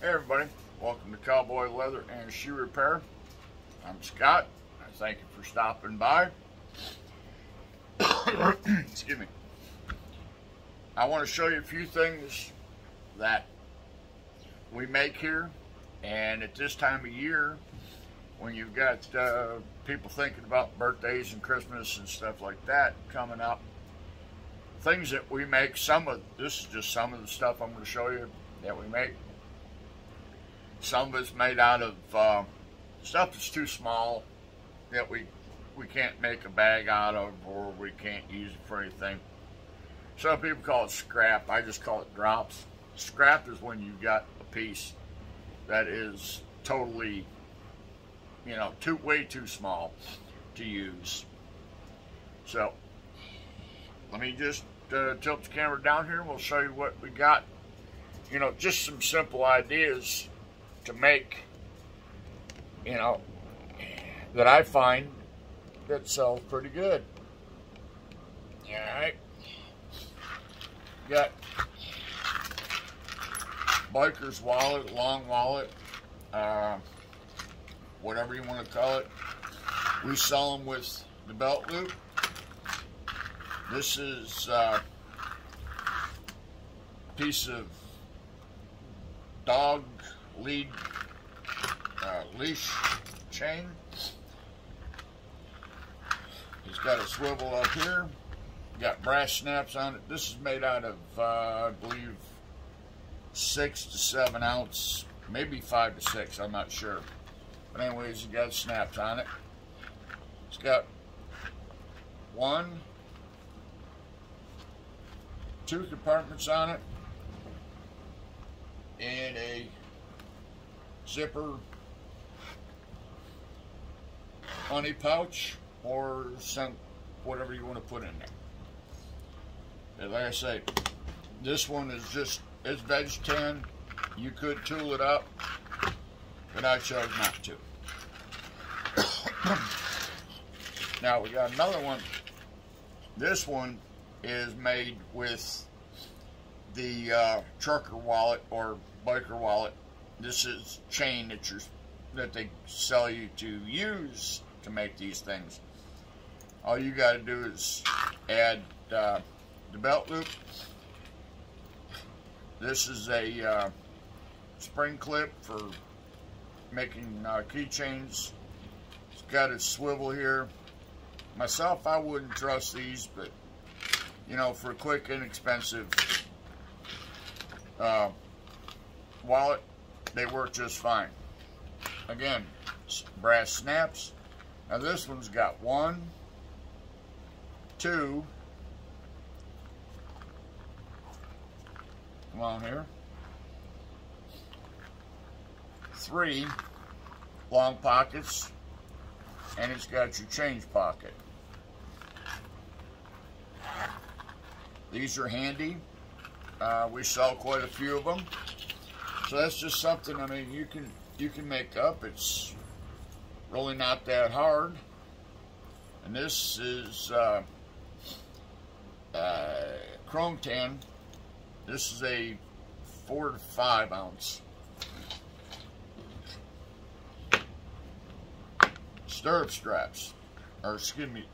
Hey everybody, welcome to Cowboy Leather and Shoe Repair. I'm Scott. I thank you for stopping by. Excuse me. I want to show you a few things that we make here, and at this time of year, when you've got people thinking about birthdays and Christmas and stuff like that coming up, things that we make. This is just some of the stuff I'm going to show you that we make. Some of it's made out of stuff that's too small that we can't make a bag out of, or we can't use it for anything. Some people call it scrap. I just call it drops. Scrap is when you've got a piece that is totally, way too small to use. So let me just tilt the camera down here and we'll show you what we got. Just some simple ideas to make, that I find that sells pretty good. Alright. Got biker's wallet, long wallet, whatever you want to call it. We sell them with the belt loop. This is a piece of dog leash chain. It's got a swivel up here. Got brass snaps on it. This is made out of, I believe, 6 to 7 ounce, maybe 5 to 6. I'm not sure. But anyways, it got snaps on it. It's got 2 compartments on it, and a zipper honey pouch, or some whatever you want to put in there. And like I say, this one is it's veg tan. You could tool it up, but I chose not to. Now we got another one. This one is made with the trucker wallet or biker wallet. This is chain that they sell you to use to make these things. All you got to do is add the belt loop. This is a spring clip for making keychains. It's got a swivel here. Myself, I wouldn't trust these, but for a quick, inexpensive wallet, they work just fine. Again, brass snaps. Now this one's got 1, 2, come on here, 3 long pockets, and it's got your change pocket. These are handy. We sell quite a few of them. So that's just something, you can make up. It's really not that hard. And this is chrome tan. This is a 4 to 5 ounce. Stirrup straps, or excuse me,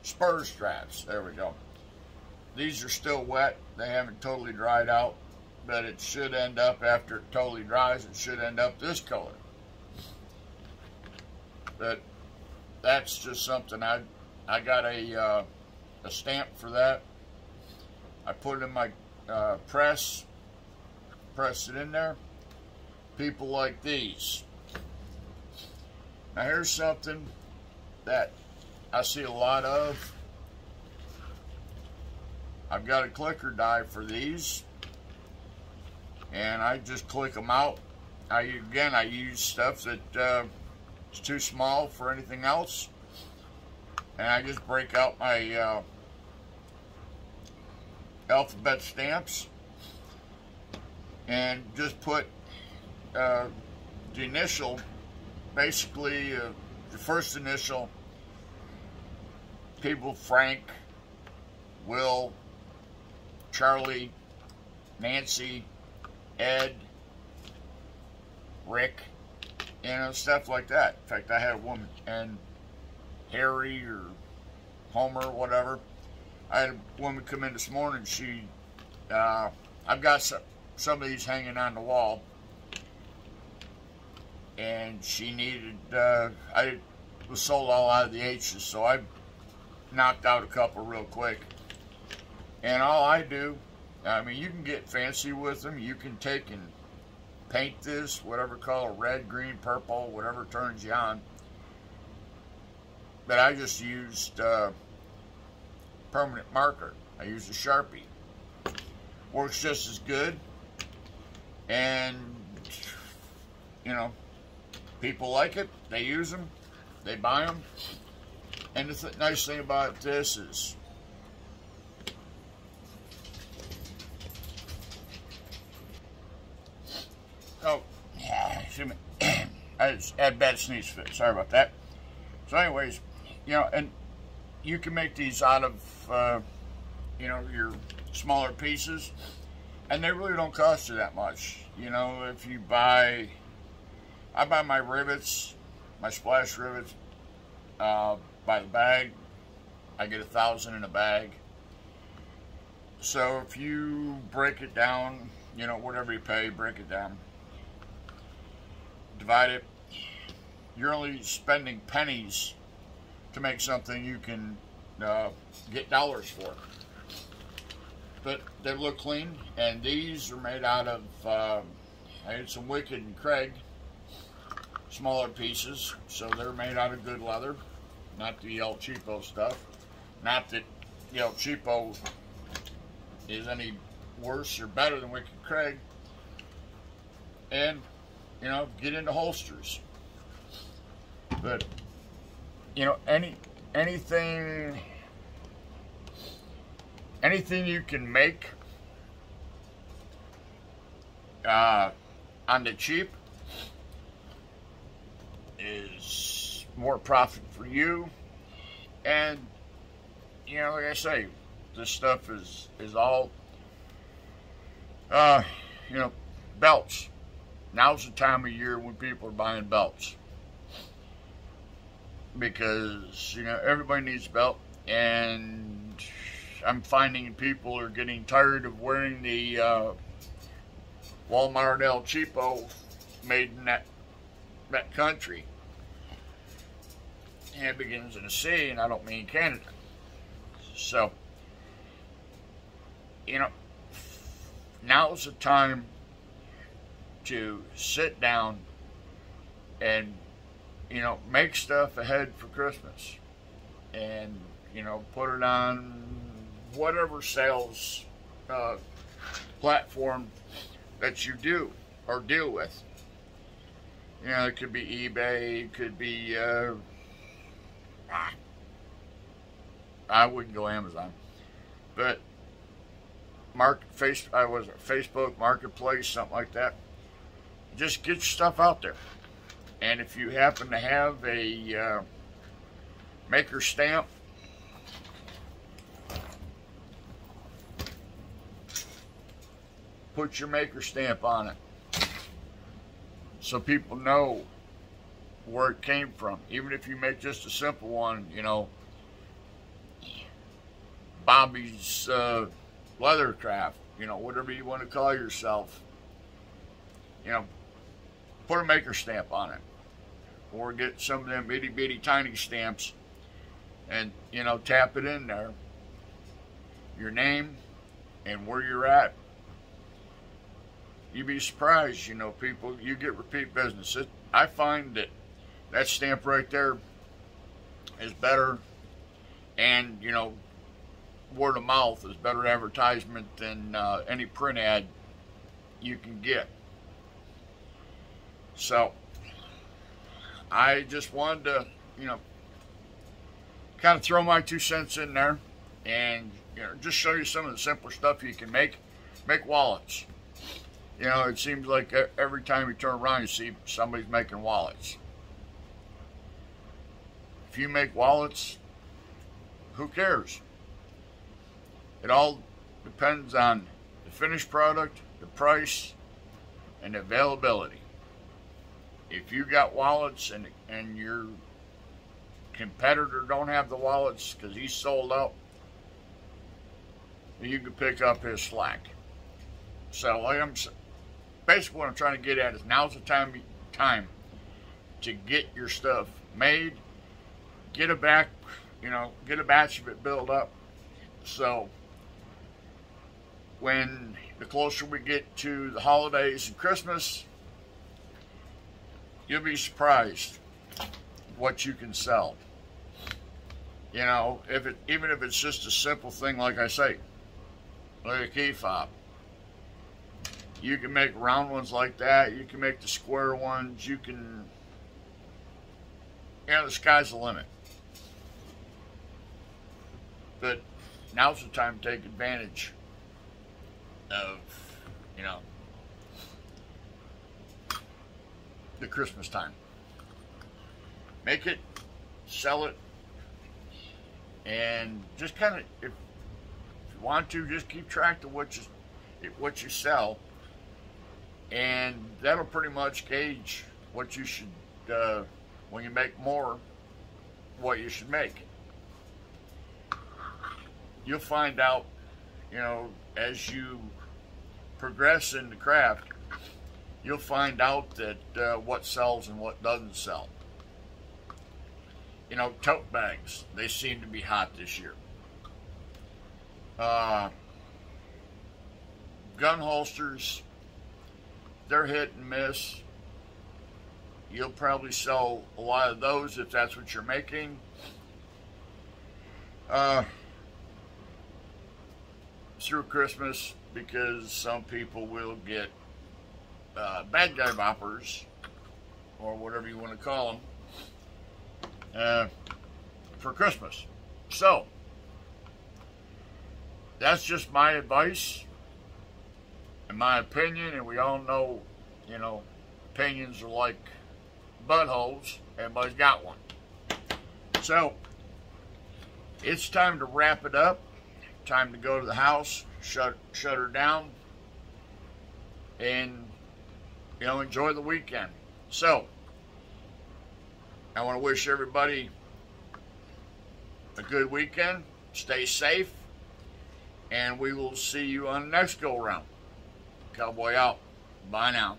spur straps. There we go. These are still wet. They haven't totally dried out, but it should end up, after it totally dries, it should end up this color. But that's just something. I got a stamp for that. I put it in my pressed it in there. People like these. Now here's something that I see a lot of. I've got a clicker die for these, and I just click them out. I use stuff that is too small for anything else, and I just break out my alphabet stamps and just put the initial, basically the first initial, people: Frank, Will, Charlie, Nancy, Ed, Rick, stuff like that. In fact, I had a woman, and Harry or Homer or whatever. I had a woman come in this morning. I've got some of these hanging on the wall, and she needed, I was sold all out of the H's, so I knocked out a couple real quick. And all I do, I mean, you can get fancy with them. You can take and paint this, whatever color, red, green, purple, whatever turns you on. But I just used permanent marker. I used a Sharpie. Works just as good. And, people like it. They use them. They buy them. And the nice thing about this is, excuse me, I just had a bad sneeze fit. Sorry about that. So anyways, and you can make these out of, your smaller pieces, and they really don't cost you that much. If you I buy my rivets, my splash rivets, by the bag. I get 1,000 in a bag. So if you break it down, whatever you pay, break it down, divide it, you're only spending pennies to make something you can get dollars for. But they look clean, and these are made out of, I had some Wicked and Craig, smaller pieces, so they're made out of good leather, not the El Cheapo stuff. Not that El Cheapo is any worse or better than Wicked Craig. And, get into holsters. But, anything you can make on the cheap is more profit for you. And, like I say, this stuff is all, belts. Now's the time of year when people are buying belts. Because, everybody needs a belt. And I'm finding people are getting tired of wearing the Walmart El Cheapo made in that country. And it begins in a C, and I don't mean Canada. So, now's the time to sit down and, make stuff ahead for Christmas. And, put it on whatever sales platform that you do or deal with. It could be eBay, it could be, I wouldn't go Amazon, but Facebook Marketplace, something like that. Just get your stuff out there. And if you happen to have a maker stamp, put your maker stamp on it so people know where it came from. Even if you make just a simple one, Bobby's Leathercraft, whatever you want to call yourself, put a maker stamp on it. Or get some of them itty bitty tiny stamps and, tap it in there. Your name and where you're at. You'd be surprised, people, you get repeat business. I find that stamp right there is better, and, word of mouth is better advertisement than any print ad you can get. So, I just wanted to, kind of throw my 2 cents in there and, just show you some of the simpler stuff you can make. Make wallets. It seems like every time you turn around, you see somebody's making wallets. If you make wallets, who cares? It all depends on the finished product, the price, and the availability. If you got wallets and your competitor don't have the wallets because he's sold out, you can pick up his slack. So basically what I'm trying to get at is now's the time to get your stuff made, get a batch of it built up. So when the closer we get to the holidays and Christmas, you'll be surprised what you can sell. You know, even if it's just a simple thing, like I say, like a key fob. You can make round ones like that. You can make the square ones. You can, the sky's the limit. But now's the time to take advantage of, the Christmas time. Make it, sell it, and just kind of, if you want to, just keep track of what you sell, and that'll pretty much gauge what you should, when you make more, what you should make. You'll find out, as you progress in the craft, you'll find out that what sells and what doesn't sell. Tote bags, they seem to be hot this year. Gun holsters, they're hit and miss. You'll probably sell a lot of those if that's what you're making. Through Christmas, because some people will get bad guy boppers, or whatever you want to call them, for Christmas. So that's just my advice and my opinion, and we all know, opinions are like buttholes. Everybody's got one. So it's time to wrap it up. Time to go to the house, shut her down, and enjoy the weekend. So I want to wish everybody a good weekend. Stay safe, and we will see you on the next go around. Cowboy out. Bye now.